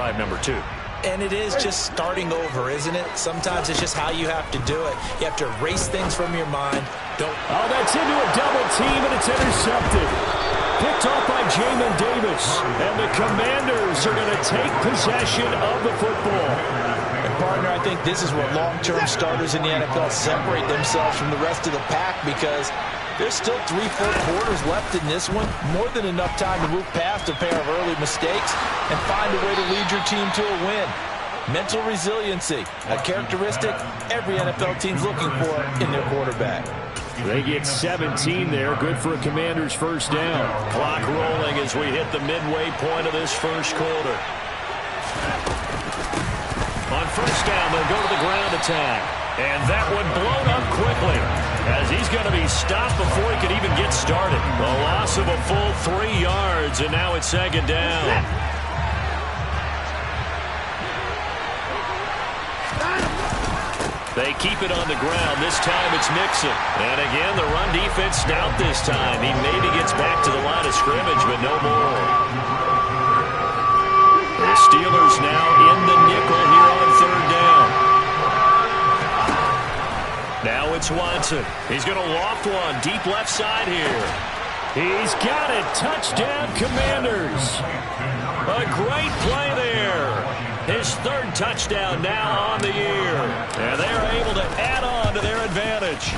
drive number 2. And it is just starting over, isn't it? Sometimes it's just how you have to do it. You have to erase things from your mind. Oh, that's into a double team, and it's intercepted. Picked off by Jamin Davis. And the Commanders are going to take possession of the football. And partner, I think this is where long-term starters in the NFL separate themselves from the rest of the pack, because there's still 3-4 quarters left in this one. More than enough time to move past a pair of early mistakes and find a way to lead your team to a win. Mental resiliency, a characteristic every NFL team's looking for in their quarterback. They get 17 there. Good for a Commanders first down. Clock rolling as we hit the midway point of this first quarter. On first down, they'll go to the ground attack. And that one blown up quickly, as he's going to be stopped before he can even get started. A loss of a full 3 yards, and now it's second down. They keep it on the ground. This time it's Mixon. And again, the run defense stout this time. He maybe gets back to the line of scrimmage, but no more. The Steelers now in the nickel here on third down. Now it's Watson. He's going to loft one deep left side here. He's got it. Touchdown, Commanders. A great play there. His third touchdown now on the year. And they're able to add on to their advantage.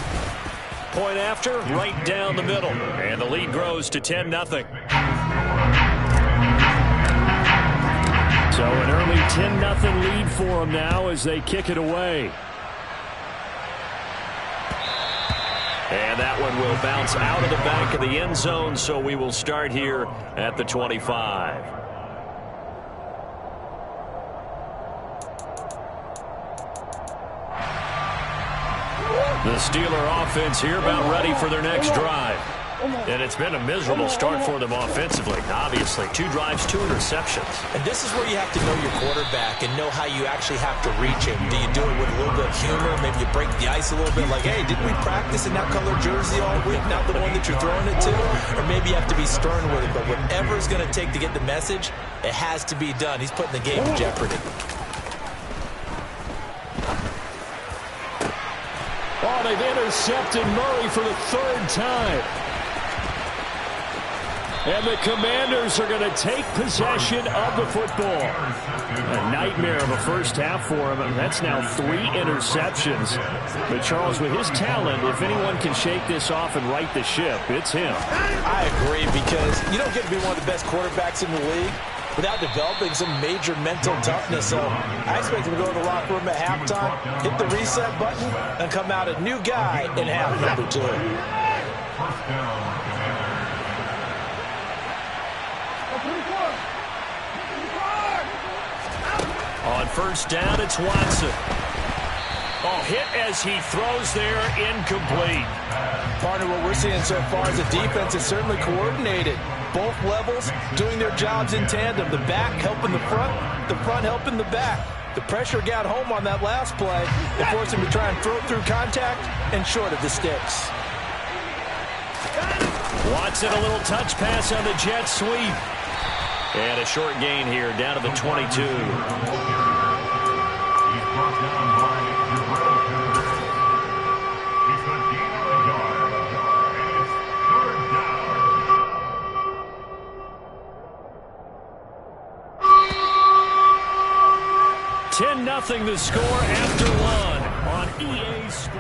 Point after, right down the middle. And the lead grows to 10-0. So an early 10-0 lead for them now as they kick it away. And that one will bounce out of the back of the end zone, so we will start here at the 25. The Steeler offense here about ready for their next drive. And it's been a miserable start for them offensively. Obviously, 2 drives, 2 interceptions. And this is where you have to know your quarterback and know how you actually have to reach him. Do you do it with a little bit of humor? Maybe you break the ice a little bit, like, hey, didn't we practice in that color jersey all week, not the one that you're throwing it to? Or maybe you have to be stern with it. But whatever it's going to take to get the message, it has to be done. He's putting the game in jeopardy. Oh, they've intercepted Murray for the 3rd time. And the Commanders are going to take possession of the football. A nightmare of a first half for him. That's now 3 interceptions. But Charles, with his talent, if anyone can shake this off and right the ship, it's him. I agree, because you don't get to be one of the best quarterbacks in the league without developing some major mental toughness. So I expect him to go to the locker room at halftime, hit the reset button, and come out a new guy in half number 2. On first down, it's Watson. Oh, hit as he throws there, incomplete. Partner, what we're seeing so far is the defense is certainly coordinated. Both levels doing their jobs in tandem. The back helping the front helping the back. The pressure got home on that last play. It forced him to try and throw through contact and short of the sticks. Watson, a little touch pass on the jet sweep. And a short gain here, down to the 22. Nothing the score after 1 on EA Sports.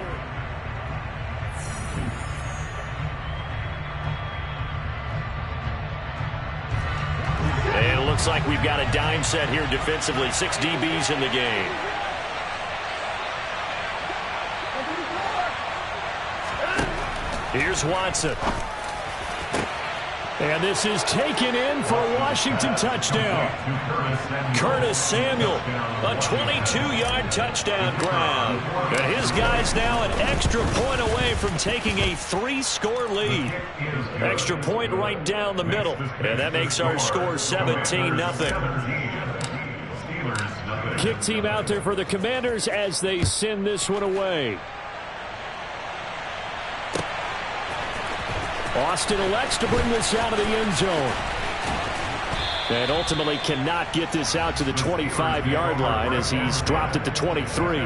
And it looks like we've got a dime set here defensively. 6 DBs in the game. Here's Watson. And this is taken in for a Washington touchdown. Curtis Samuel, a 22-yard touchdown grab. And his guy's now an extra point away from taking a 3-score lead. Extra point right down the middle. And that makes our score 17-0. Kick team out there for the Commanders as they send this one away. Austin elects to bring this out of the end zone. And ultimately cannot get this out to the 25-yard line as he's dropped it to 23.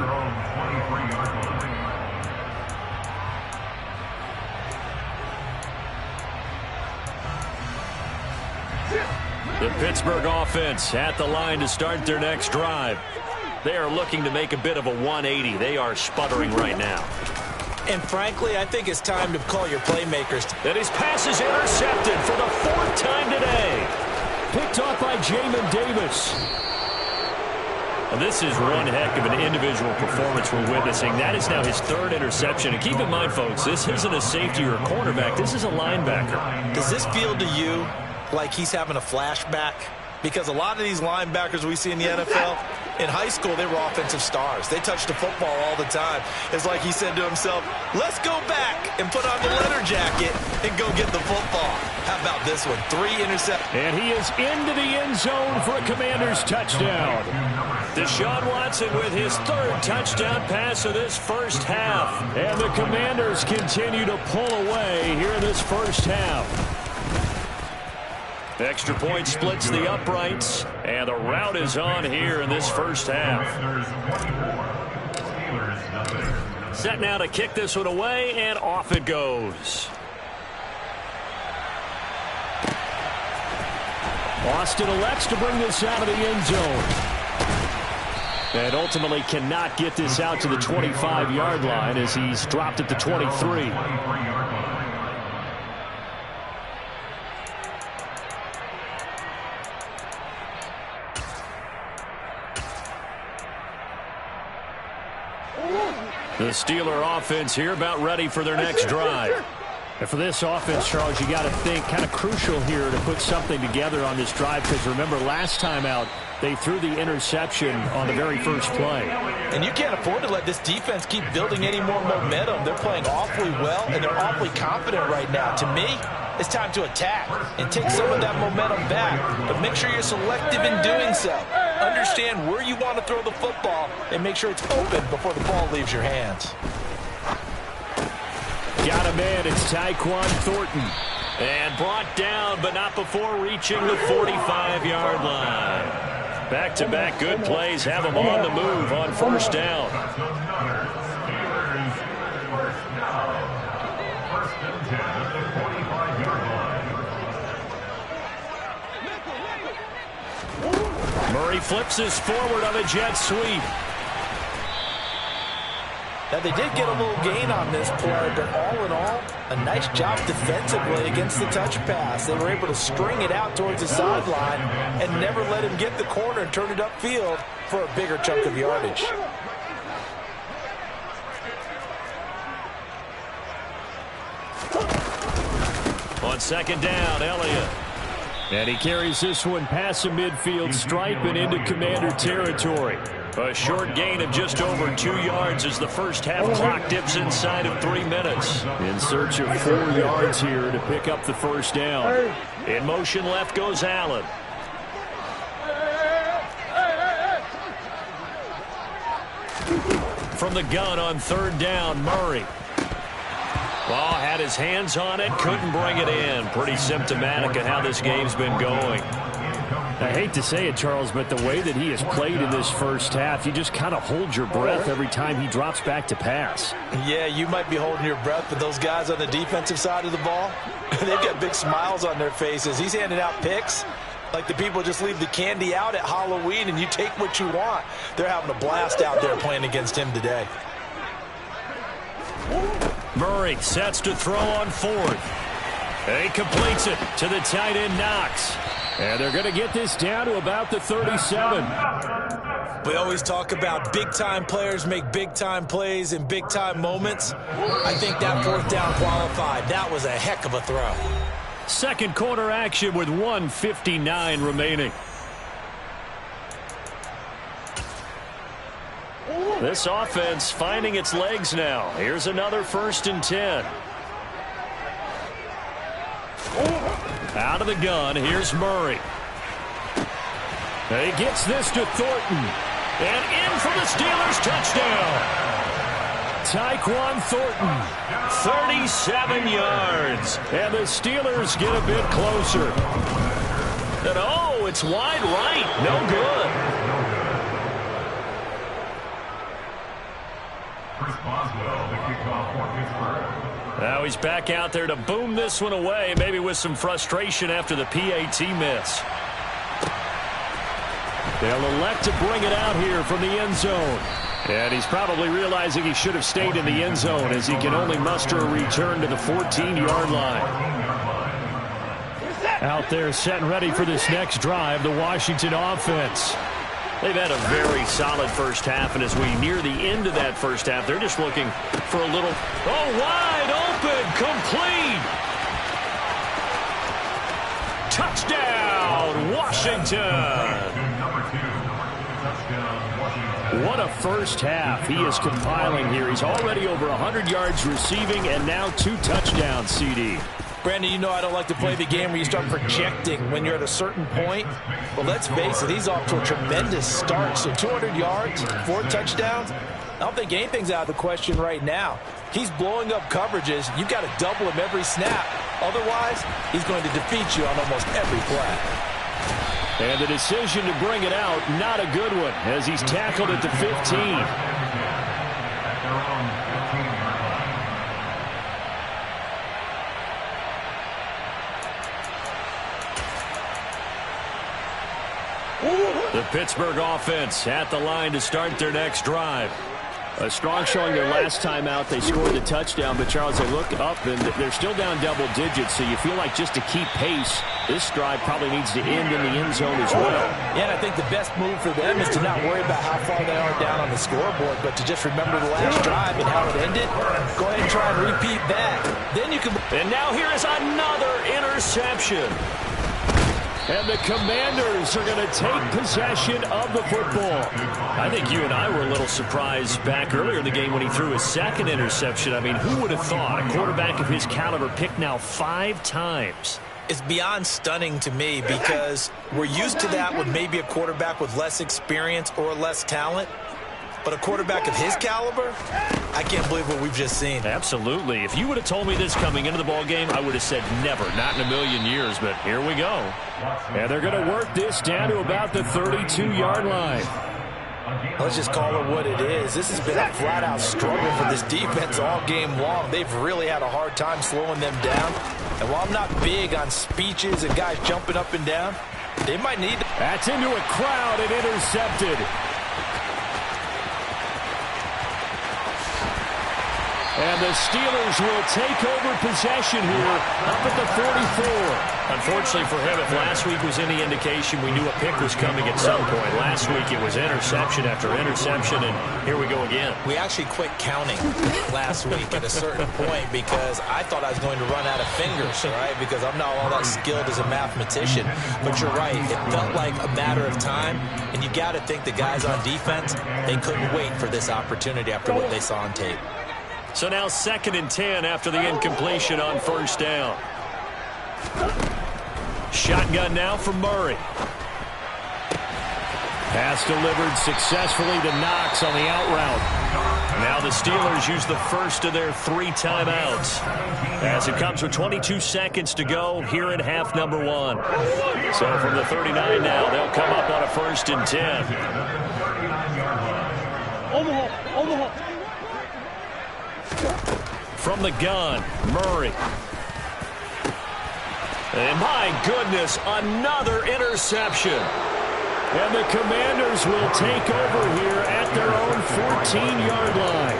The Pittsburgh offense at the line to start their next drive. They are looking to make a bit of a 180. They are sputtering right now. And frankly, I think it's time to call your playmakers. And his pass is intercepted for the 4th time today. Picked off by Jamin Davis. Well, this is one heck of an individual performance we're witnessing. That is now his 3rd interception. And keep in mind, folks, this isn't a safety or a cornerback. This is a linebacker. Does this feel to you like he's having a flashback? Because a lot of these linebackers we see in the NFL, in high school, they were offensive stars. They touched the football all the time. It's like he said to himself, let's go back and put on the leather jacket and go get the football. How about this one? 3 interceptions. And he is into the end zone for a Commanders touchdown. Deshaun Watson with his 3rd touchdown pass of this first half. And the Commanders continue to pull away here in this first half. Extra point splits the uprights, and the route is on here in this first half. Set now to kick this one away, and off it goes. Austin elects to bring this out of the end zone. And ultimately cannot get this out to the 25-yard line as he's dropped it to 23. The Steeler offense here about ready for their next drive. And for this offense, Charles, you got to think kind of crucial here to put something together on this drive, because remember last time out they threw the interception on the very first play. And you can't afford to let this defense keep building any more momentum. They're playing awfully well, and they're awfully confident right now. To me, it's time to attack and take some of that momentum back, but make sure you're selective in doing so. Understand where you want to throw the football and make sure it's open before the ball leaves your hands. Got a man, it's Tyquan Thornton. And brought down, but not before reaching the 45-yard line. Back-to-back good plays have him on the move on first down. Murray flips this forward on a jet sweep. Now, they did get a little gain on this play, but all in all, a nice job defensively against the touch pass. They were able to string it out towards the sideline and never let him get the corner and turn it upfield for a bigger chunk of yardage. On second down, Elliott. And he carries this one past the midfield stripe and into Commander territory. A short gain of just over 2 yards as the first half clock dips inside of 3 minutes. In search of 4 yards here to pick up the first down. In motion left goes Allen. From the gun on third down, Murray. Ball had his hands on it, couldn't bring it in. Pretty symptomatic of how this game's been going. I hate to say it, Charles, but the way that he has played in this first half, you just kind of hold your breath every time he drops back to pass. Yeah, you might be holding your breath, but those guys on the defensive side of the ball, they've got big smiles on their faces. He's handing out picks like the people just leave the candy out at Halloween and you take what you want. They're having a blast out there playing against him today. Murray sets to throw on fourth. He completes it to the tight end, Knox. And they're going to get this down to about the 37. We always talk about big-time players make big-time plays in big-time moments. I think that fourth down qualified. That was a heck of a throw. Second quarter action with 1:59 remaining. This offense finding its legs now. Here's another 1st and 10. Out of the gun, here's Murray. He gets this to Thornton. And in for the Steelers touchdown. Tyquan Thornton. 37 yards. And the Steelers get a bit closer. And oh, throw. It's wide right. No good. Now he's back out there to boom this one away, maybe with some frustration after the PAT miss. They'll elect to bring it out here from the end zone. And he's probably realizing he should have stayed in the end zone as he can only muster a return to the 14-yard line. Out there set and ready for this next drive, the Washington offense. They've had a very solid first half, and as we near the end of that first half, they're just looking for a little... Oh, wide open, complete! Touchdown, Washington! What a first half he is compiling here. He's already over 100 yards receiving and now 2 touchdowns, CD. Brandon, you know I don't like to play the game where you start projecting when you're at a certain point. But let's face it, he's off to a tremendous start. So 200 yards, 4 touchdowns. I don't think anything's out of the question right now. He's blowing up coverages. You've got to double him every snap. Otherwise, he's going to defeat you on almost every play. And the decision to bring it out, not a good one, as he's tackled at the 15. The Pittsburgh offense at the line to start their next drive. A strong showing their last time out. They scored the touchdown, but Charles, they look up and they're still down double digits, so you feel like just to keep pace, this drive probably needs to end in the end zone as well. Yeah, and I think the best move for them is to not worry about how far they are down on the scoreboard, but to just remember the last drive and how it ended. Go ahead and try and repeat that. Then you can... And now here is another interception. And the Commanders are going to take possession of the football. I think you and I were a little surprised back earlier in the game when he threw his second interception. I mean, who would have thought a quarterback of his caliber picked now 5 times? It's beyond stunning to me because we're used to that with maybe a quarterback with less experience or less talent. But a quarterback of his caliber, I can't believe what we've just seen. Absolutely. If you would have told me this coming into the ball game, I would have said never, not in a million years. But here we go. And they're going to work this down to about the 32-yard line. Let's just call it what it is. This has been a flat-out struggle for this defense all game long. They've really had a hard time slowing them down. And while I'm not big on speeches and guys jumping up and down, they might need to... That's into a crowd and intercepted. And the Steelers will take over possession here up at the 44. Unfortunately for him, if last week was any indication, we knew a pick was coming at some point. Last week it was interception after interception, and here we go again. We actually quit counting last week at a certain point because I thought I was going to run out of fingers, right? Because I'm not all that skilled as a mathematician. But you're right. It felt like a matter of time, and you got to think the guys on defense, they couldn't wait for this opportunity after what they saw on tape. So now 2nd and 10 after the incompletion on first down. Shotgun now for Murray. Pass delivered successfully to Knox on the out route. Now the Steelers use the first of their 3 timeouts as it comes with 22 seconds to go here in half number 1. So from the 39 now, they'll come up on a 1st and 10. Omaha. From the gun, Murray. And my goodness, another interception. And the Commanders will take over here at their own 14-yard line.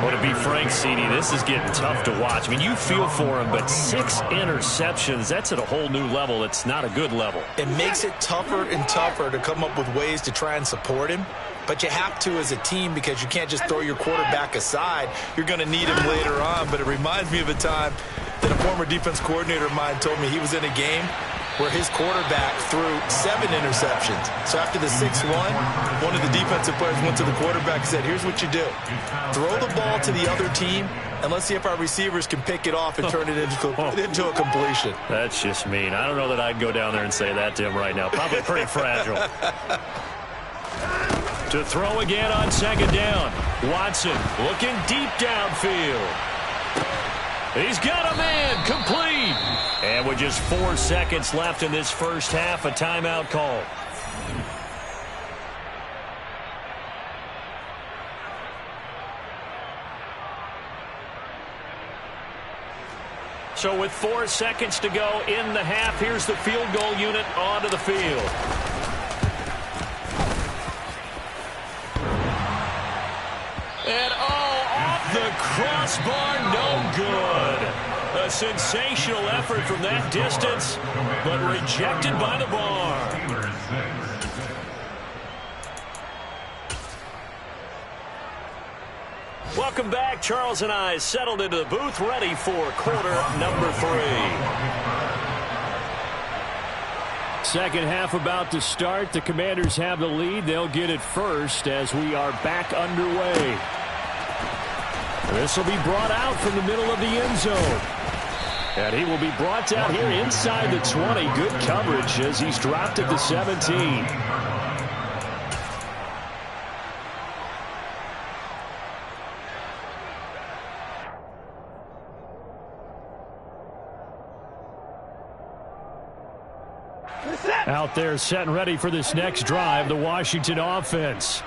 Well, to be frank, CD, this is getting tough to watch. I mean, you feel for him, but 6 interceptions, that's at a whole new level. It's not a good level. It makes it tougher and tougher to come up with ways to try and support him. But you have to as a team because you can't just throw your quarterback aside. You're going to need him later on. But it reminds me of a time that a former defense coordinator of mine told me he was in a game where his quarterback threw 7 interceptions. So after the 6-1, one of the defensive players went to the quarterback and said, here's what you do. Throw the ball to the other team, and let's see if our receivers can pick it off and turn it into a completion. That's just mean. I don't know that I'd go down there and say that to him right now. Probably pretty fragile. To throw again on 2nd down. Watson looking deep downfield. He's got a man complete. And with just 4 seconds left in this first half, a timeout call. So with 4 seconds to go in the half, here's the field goal unit onto the field. And off the crossbar, no good. A sensational effort from that distance, but rejected by the bar. Welcome back. Charles and I settled into the booth, ready for quarter number 3. Second half about to start. The Commanders have the lead. They'll get it first as we are back underway. This will be brought out from the middle of the end zone. And he will be brought down here inside the 20. Good coverage as he's dropped at the 17. Out there set and ready for this next drive, the Washington offense.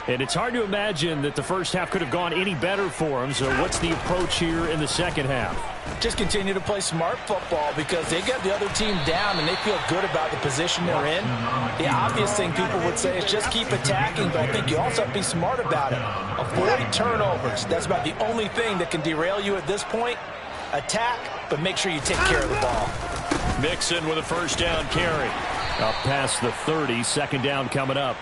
And it's hard to imagine that the first half could have gone any better for them. So what's the approach here in the second half? Just continue to play smart football because they got the other team down and they feel good about the position they're in. The obvious thing people would say is just keep attacking, but I think you also have to be smart about it. Avoid turnovers. That's about the only thing that can derail you at this point. Attack, but make sure you take care of the ball. Mixon with a first down carry. Up past the 30, second down coming up.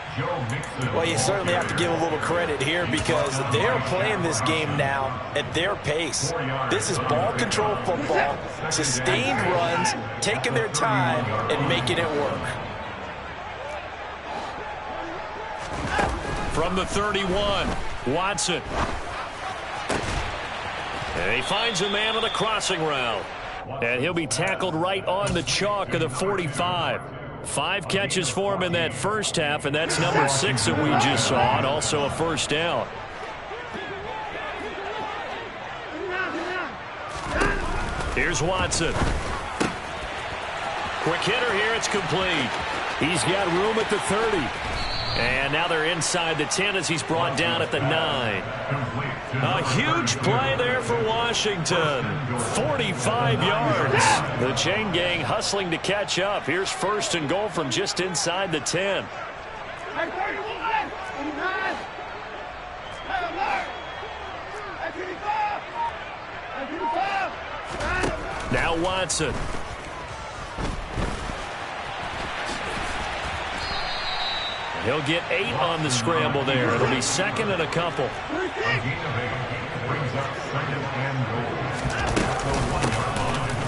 Well, you certainly have to give a little credit here because they're playing this game now at their pace. This is ball control football, sustained runs, taking their time and making it work. From the 31, Watson. And he finds a man on the crossing route. And he'll be tackled right on the chalk of the 45. 5 catches for him in that first half, and that's number 6 that we just saw, and also a first down. Here's Watson. Quick hitter here, it's complete. He's got room at the 30. And now they're inside the 10 as he's brought down at the 9. A huge play there for Washington. 45 yards. The chain gang hustling to catch up. Here's first and goal from just inside the 10. Now Watson. He'll get 8 on the scramble there. It'll be second and a couple.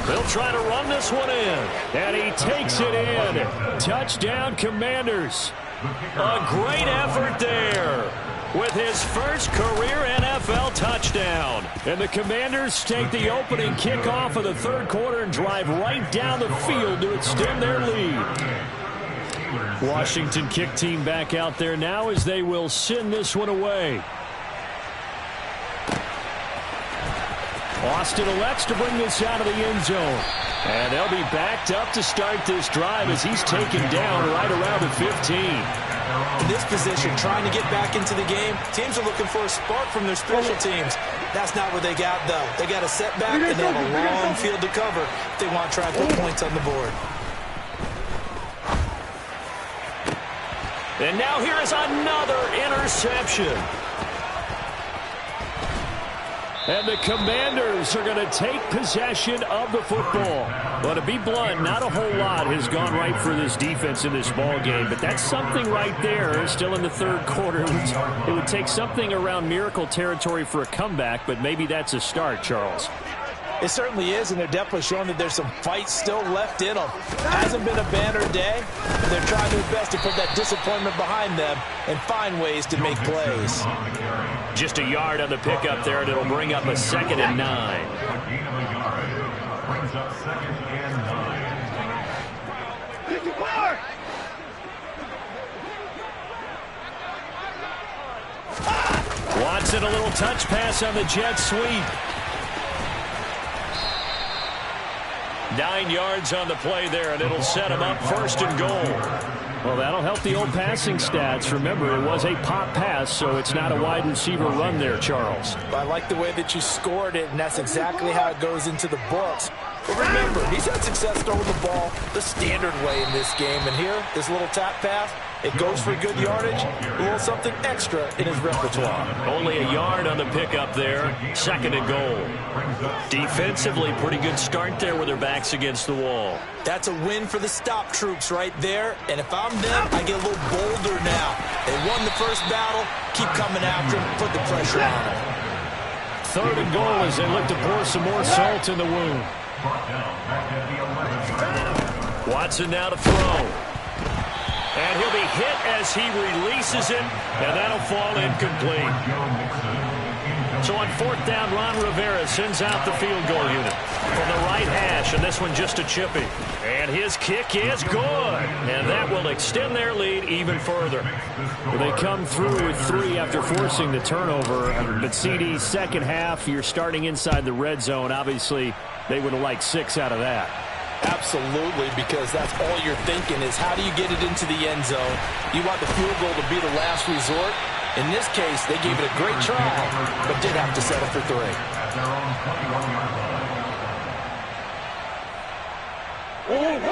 They'll try to run this one in. And he takes it in. Touchdown, Commanders. A great effort there with his first career NFL touchdown. And the Commanders take the opening kickoff of the third quarter and drive right down the field to extend their lead. Washington kick team back out there now as they will send this one away. Austin elects to bring this out of the end zone. And they'll be backed up to start this drive as he's taken down right around the 15. In this position, trying to get back into the game, teams are looking for a spark from their special teams. That's not what they got, though. They got a setback, and they have a long field to cover if they want to try to put points on the board. And now here is another interception. And the Commanders are going to take possession of the football. Well, to be blunt, not a whole lot has gone right for this defense in this ball game, but that's something right there. Still in the third quarter. It would take something around miracle territory for a comeback, but maybe that's a start, Charles. It certainly is, and they're definitely showing that there's some fight still left in them. Hasn't been a banner day, but they're trying their best to put that disappointment behind them and find ways to make plays. Just a yard on the pickup there, and it'll bring up a 2nd and 9. Watson, a little touch pass on the jet sweep. 9 yards on the play there, and it'll set him up 1st and goal. Well, that'll help the old passing stats. Remember, it was a pop pass, so it's not a wide receiver run there, Charles. I like the way that you scored it, and that's exactly how it goes into the books. But remember, he's had success throwing the ball the standard way in this game. And here, this little tap pass, it goes for good yardage, a little something extra in his repertoire. Only a yard on the pickup there, 2nd and goal. Defensively, pretty good start there with their backs against the wall. That's a win for the stop troops right there. And if I'm them, I get a little bolder now. They won the first battle, keep coming after him, put the pressure on him. 3rd and goal as they look to pour some more salt in the wound. Watson now to throw. And he'll be hit as he releases it, and that'll fall incomplete. So on 4th down, Ron Rivera sends out the field goal unit from the right hash, and this one just a chippy. And his kick is good, and that will extend their lead even further. Well, they come through with 3 after forcing the turnover, but CD's second half, you're starting inside the red zone. Obviously, they would have liked 6 out of that. Absolutely, because that's all you're thinking is how do you get it into the end zone? You want the field goal to be the last resort. In this case, they gave it a great try, but did have to settle for 3.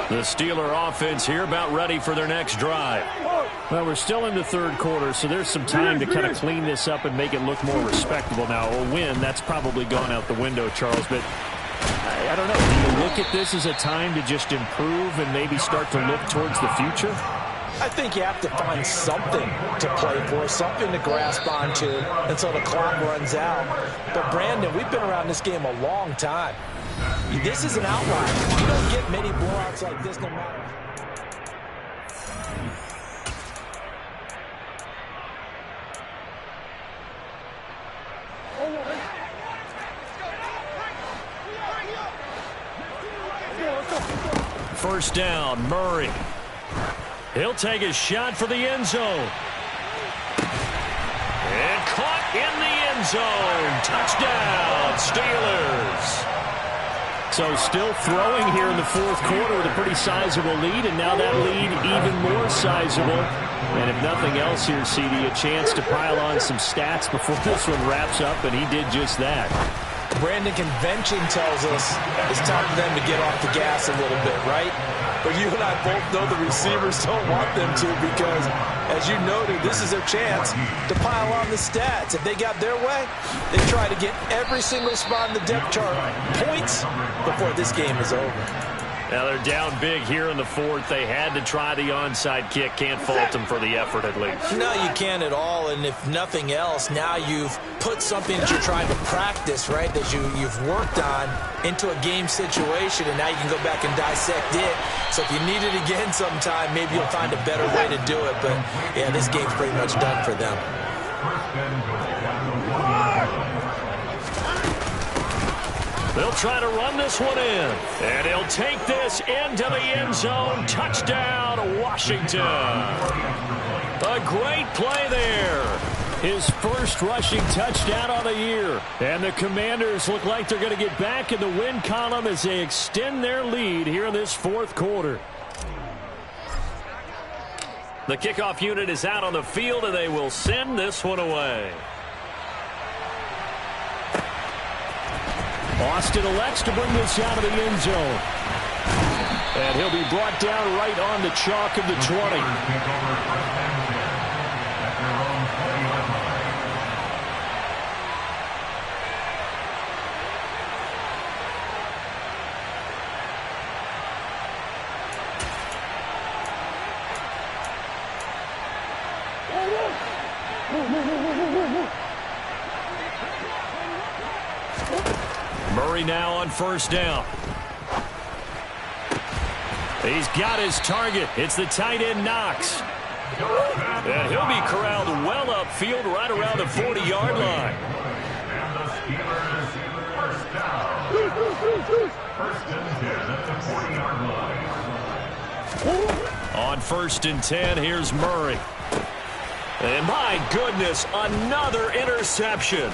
The Steeler offense here about ready for their next drive. Well, we're still in the 3rd quarter, so there's some time to kind of clean this up and make it look more respectable. Now, a win, that's probably gone out the window, Charles, but I don't know. Do you look at this as a time to just improve and maybe start to look towards the future? I think you have to find something to play for, something to grasp onto until the clock runs out. But, Brandon, we've been around this game a long time. This is an outlier. You don't get many blowouts like this no matter. First down, Murray. He'll take a shot for the end zone. And caught in the end zone. Touchdown, Steelers. So still throwing here in the 4th quarter with a pretty sizable lead, and now that lead even more sizable. And if nothing else here, CD, a chance to pile on some stats before this one wraps up, and he did just that. Brandon, convention tells us it's time for them to get off the gas a little bit, right? But you and I both know the receivers don't want them to because, as you noted, this is their chance to pile on the stats. If they got their way, they try to get every single spot in the depth chart points before this game is over. Now they're down big here in the 4th. They had to try the onside kick. Can't fault them for the effort at least. No, you can't at all. And if nothing else, now you've put something that you're trying to practice, right, that you've worked on into a game situation, and now you can go back and dissect it. So if you need it again sometime, maybe you'll find a better way to do it. But, yeah, this game's pretty much done for them. They'll try to run this one in. And he'll take this into the end zone. Touchdown, Washington. A great play there. His first rushing touchdown on the year. And the Commanders look like they're going to get back in the win column as they extend their lead here in this 4th quarter. The kickoff unit is out on the field, and they will send this one away. Austin elects to bring this out of the end zone. And he'll be brought down right on the chalk of the 20. Murray now on first down. He's got his target. It's the tight end Knox. And he'll be corralled well upfield right around the 40-yard line. On 1st and 10, here's Murray. And my goodness, another interception.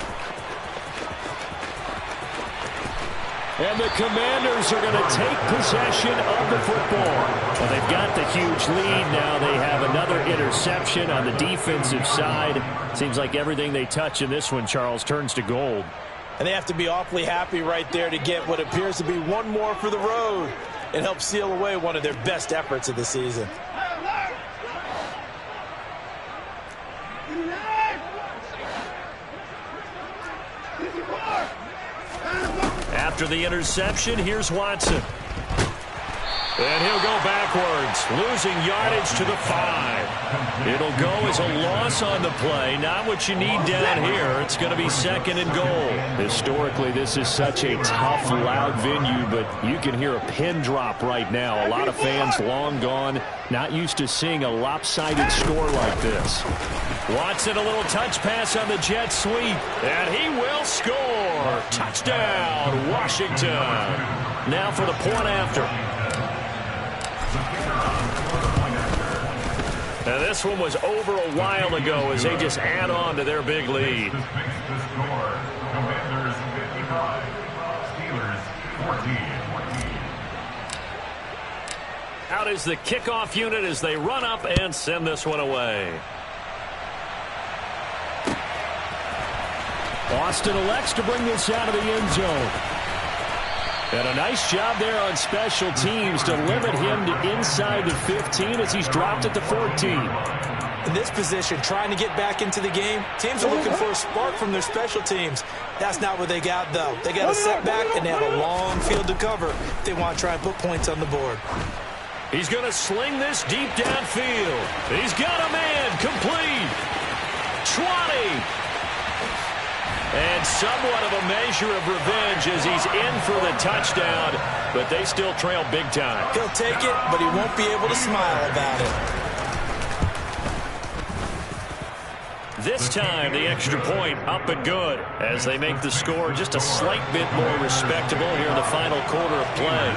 And the Commanders are going to take possession of the football. Well, they've got the huge lead. Now they have another interception on the defensive side. Seems like everything they touch in this one, Charles, turns to gold. And they have to be awfully happy right there to get what appears to be one more for the road and help seal away one of their best efforts of the season. After the interception, here's Watson. And he'll go backwards, losing yardage to the 5. It'll go as a loss on the play. Not what you need down here. It's going to be 2nd and goal. Historically, this is such a tough, loud venue, but you can hear a pin drop right now. A lot of fans long gone, not used to seeing a lopsided score like this. Watson, a little touch pass on the jet sweep, and he will score. Touchdown, Washington. Now for the point after. Now this one was over a while ago as they just add on to their big lead. Out is the kickoff unit as they run up and send this one away. Austin elects to bring this out of the end zone. And a nice job there on special teams to limit him to inside the 15 as he's dropped at the 14. In this position, trying to get back into the game, teams are looking for a spark from their special teams. That's not what they got, though. They got a setback, and they have a long field to cover if they want to try and put points on the board. He's going to sling this deep downfield. He's got a man complete. 20. And somewhat of a measure of revenge as he's in for the touchdown, but they still trail big time. He'll take it, but he won't be able to smile about it. This time, the extra point up and good as they make the score just a slight bit more respectable here in the final quarter of play.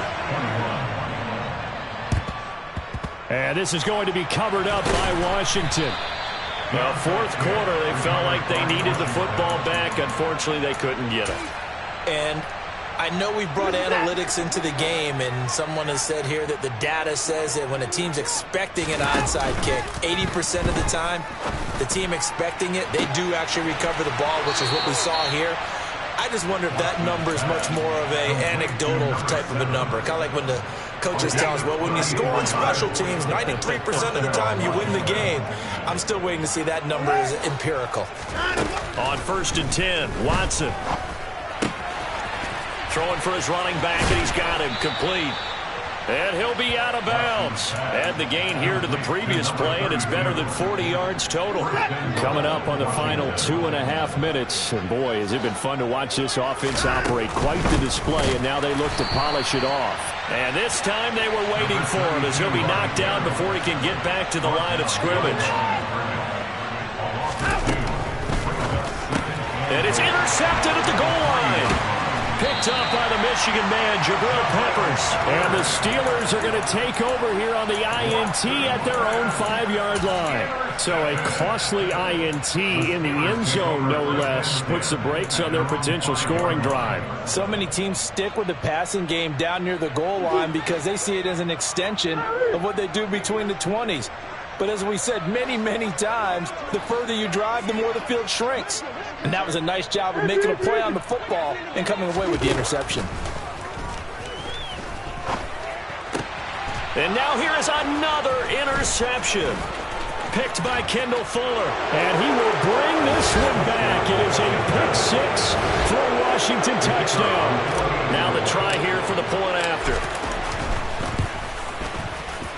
And this is going to be covered up by Washington. Well, fourth quarter, they felt like they needed the football back. Unfortunately, they couldn't get it. And I know we brought analytics into the game, and someone has said here that the data says that when a team's expecting an onside kick, 80% of the time, the team expecting it, they do actually recover the ball, which is what we saw here. I just wonder if that number is much more of an anecdotal type of a number. Kind of like when the coaches tell us, well, when you score on special teams, 93% of the time you win the game. I'm still waiting to see that number is empirical. On 1st and 10, Watson. Throwing for his running back, and he's got him complete. And he'll be out of bounds. Add the gain here to the previous play, and it's better than 40 yards total. Coming up on the final 2.5 minutes. And boy, has it been fun to watch this offense operate. Quite the display, and now they look to polish it off. And this time they were waiting for him as he'll be knocked down before he can get back to the line of scrimmage. And it's intercepted at the goal line. Picked up by the Michigan man, Jabril Peppers. And the Steelers are going to take over here on the INT at their own 5-yard line. So a costly INT in the end zone, no less, puts the brakes on their potential scoring drive. So many teams stick with the passing game down near the goal line because they see it as an extension of what they do between the 20s. But as we said many, many times, the further you drive, the more the field shrinks. And that was a nice job of making a play on the football and coming away with the interception. And now here is another interception. Picked by Kendall Fuller. And he will bring this one back. It is a pick-6 for a Washington touchdown. Now the try here for the point after.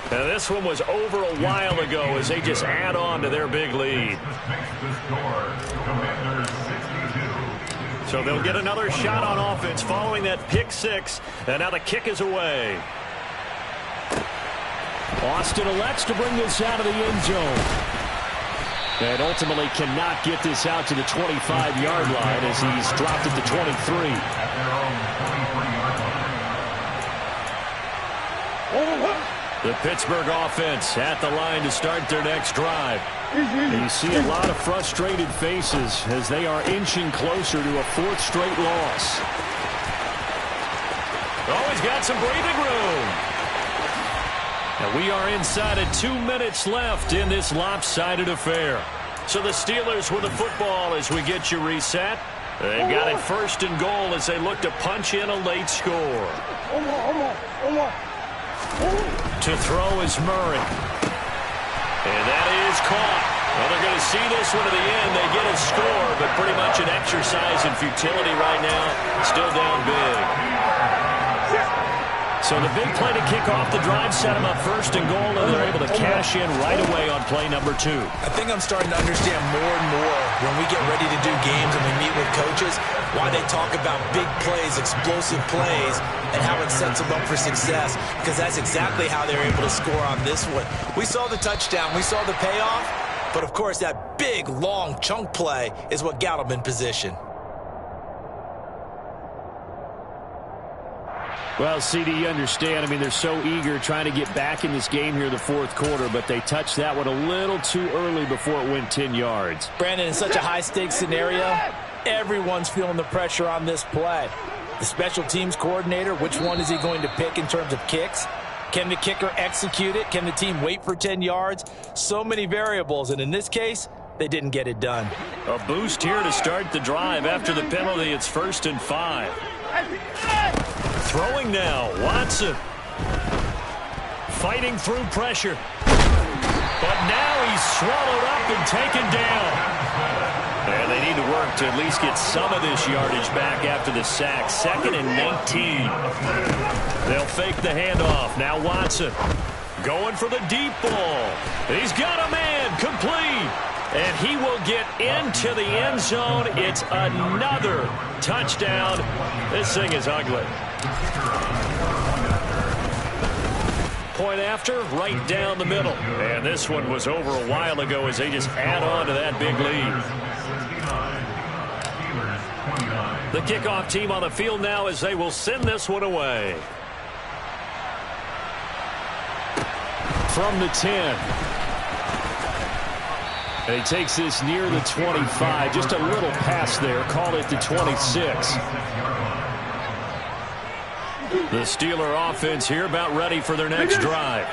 Now this one was over a while ago as they just add on to their big lead. So they'll get another shot on offense following that pick-6. And now the kick is away. Austin elects to bring this out of the end zone. And ultimately cannot get this out to the 25-yard line as he's dropped at the 23. The Pittsburgh offense at the line to start their next drive. And you see a lot of frustrated faces as they are inching closer to a 4th straight loss. Oh, he's got some breathing room. And we are inside of 2 minutes left in this lopsided affair. So the Steelers with the football as we get you reset. They've got it 1st and goal as they look to punch in a late score. To throw is Murray. And that is caught. Well, they're going to see this one to the end. They get a score, but pretty much an exercise in futility right now. Still down big. So the big play to kick off the drive set them up 1st and goal, and they're able to cash in right away on play number 2. I think I'm starting to understand more and more when we get ready to do games and we meet with coaches why they talk about big plays, explosive plays, and how it sets them up for success, because that's exactly how they're able to score on this one. We saw the touchdown. We saw the payoff. But, of course, that big, long chunk play is what got them in position. Well, CD, you understand. I mean, they're so eager trying to get back in this game here in the 4th quarter, but they touched that one a little too early before it went 10 yards. Brandon, in such a high-stakes scenario, everyone's feeling the pressure on this play. The special teams coordinator, which one is he going to pick in terms of kicks? Can the kicker execute it? Can the team wait for 10 yards? So many variables, and in this case, they didn't get it done. A boost here to start the drive. After the penalty, it's 1st and 5. Throwing now, Watson. Fighting through pressure. But now he's swallowed up and taken down. And they need to work to at least get some of this yardage back after the sack. 2nd and 19. They'll fake the handoff. Now Watson going for the deep ball. He's got a man complete. And he will get into the end zone. It's another touchdown. This thing is ugly. Point after, right down the middle. And this one was over a while ago as they just add on to that big lead. The kickoff team on the field now as they will send this one away. From the 10. And he takes this near the 25. Just a little pass there. Call it the 26. The Steeler offense here about ready for their next drive.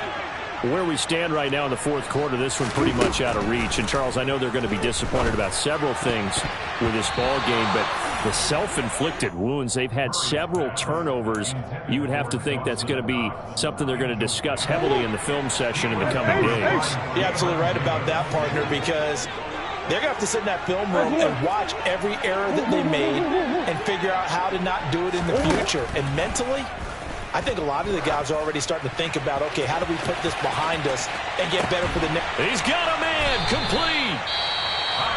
Where we stand right now in the 4th quarter, this one pretty much out of reach. And, Charles, I know they're going to be disappointed about several things with this ball game, but the self-inflicted wounds, they've had several turnovers. You would have to think that's going to be something they're going to discuss heavily in the film session in the coming days. You're absolutely right about that, partner, because they're going to have to sit in that film room and watch every error that they made and figure out how to not do it in the future. And mentally, I think a lot of the guys are already starting to think about, okay, how do we put this behind us and get better for the next? He's got a man complete.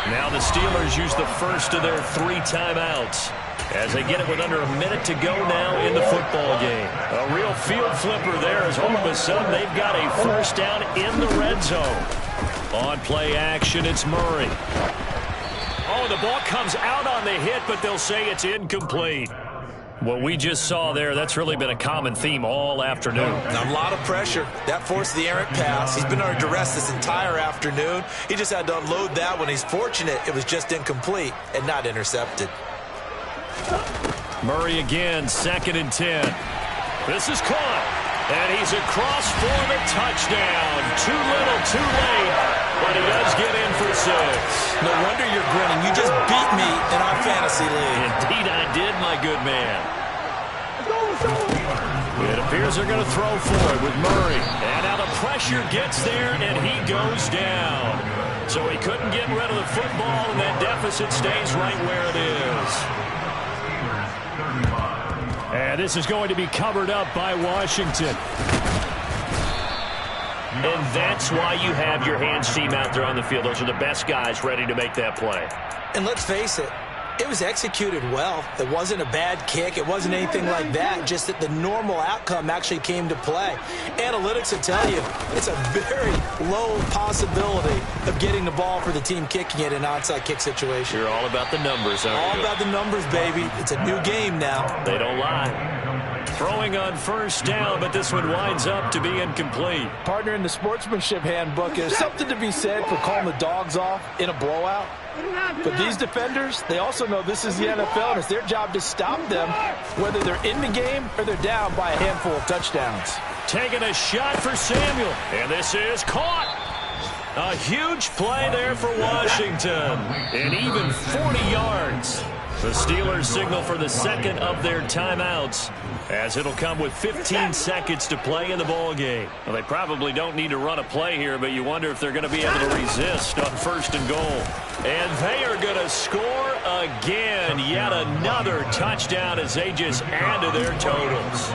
Now the Steelers use the first of their 3 timeouts as they get it with under a minute to go now in the football game. A real field flipper there as all of a sudden they've got a 1st down in the red zone. On play action, it's Murray. Oh, the ball comes out on the hit, but they'll say it's incomplete. What we just saw there, that's really been a common theme all afternoon. A lot of pressure. That forced the errant pass. He's been under duress this entire afternoon. He just had to unload that one. He's fortunate it was just incomplete and not intercepted. Murray again, 2nd and 10. This is caught. And he's across for the touchdown. Too little, too late. But he does get in for 6. No wonder you're grinning. You just beat me in our fantasy league. Indeed I did, my good man. It appears they're going to throw for it with Murray. And now the pressure gets there, and he goes down. So he couldn't get rid of the football, and that deficit stays right where it is. And this is going to be covered up by Washington. And that's why you have your hands team out there on the field. Those are the best guys ready to make that play. And let's face it, it was executed well. It wasn't a bad kick. It wasn't anything like that. Just that the normal outcome actually came to play. Analytics will tell you it's a very low possibility of getting the ball for the team kicking it in an onside kick situation. You're all about the numbers, aren't you? All about the numbers, baby. It's a new game now. They don't lie. Throwing on first down, but this one winds up to be incomplete. Partner, in the sportsmanship handbook, there's something to be said for calling the dogs off in a blowout. But these defenders, they also know this is the NFL, and it's their job to stop them, whether they're in the game or they're down by a handful of touchdowns. Taking a shot for Samuel, and this is caught. A huge play there for Washington, and even 40 yards. The Steelers signal for the second of their timeouts, as it'll come with 15 seconds to play in the ballgame. Well, they probably don't need to run a play here, but you wonder if they're going to be able to resist on first and goal. And they are going to score again. Yet another touchdown as they just add to their totals.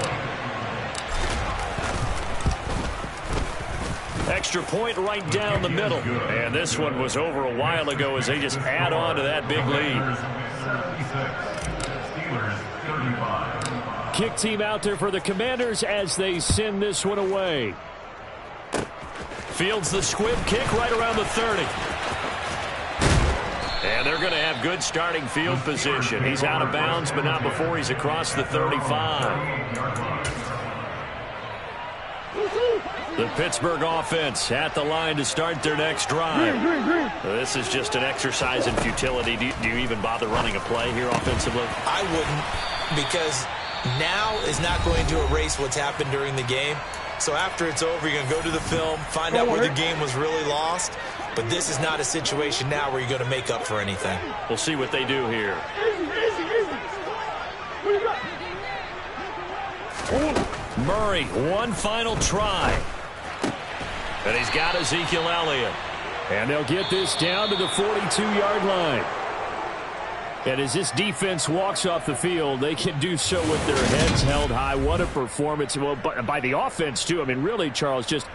Extra point right down the middle. And this one was over a while ago as they just add on to that big lead. Kick team out there for the Commanders as they send this one away. Fields the squib kick right around the 30. And they're going to have good starting field position. He's out of bounds, but not before he's across the 35. The Pittsburgh offense at the line to start their next drive. This is just an exercise in futility. Do you even bother running a play here offensively? I wouldn't, because now is not going to erase what's happened during the game. So after it's over, you're going to go to the film, find out where the game was really lost. But this is not a situation now where you're going to make up for anything. We'll see what they do here. Murray, one final try. And he's got Ezekiel Elliott. And they'll get this down to the 42-yard line. And as this defense walks off the field, they can do so with their heads held high. What a performance. Well, by the offense, too. I mean, really, Charles, just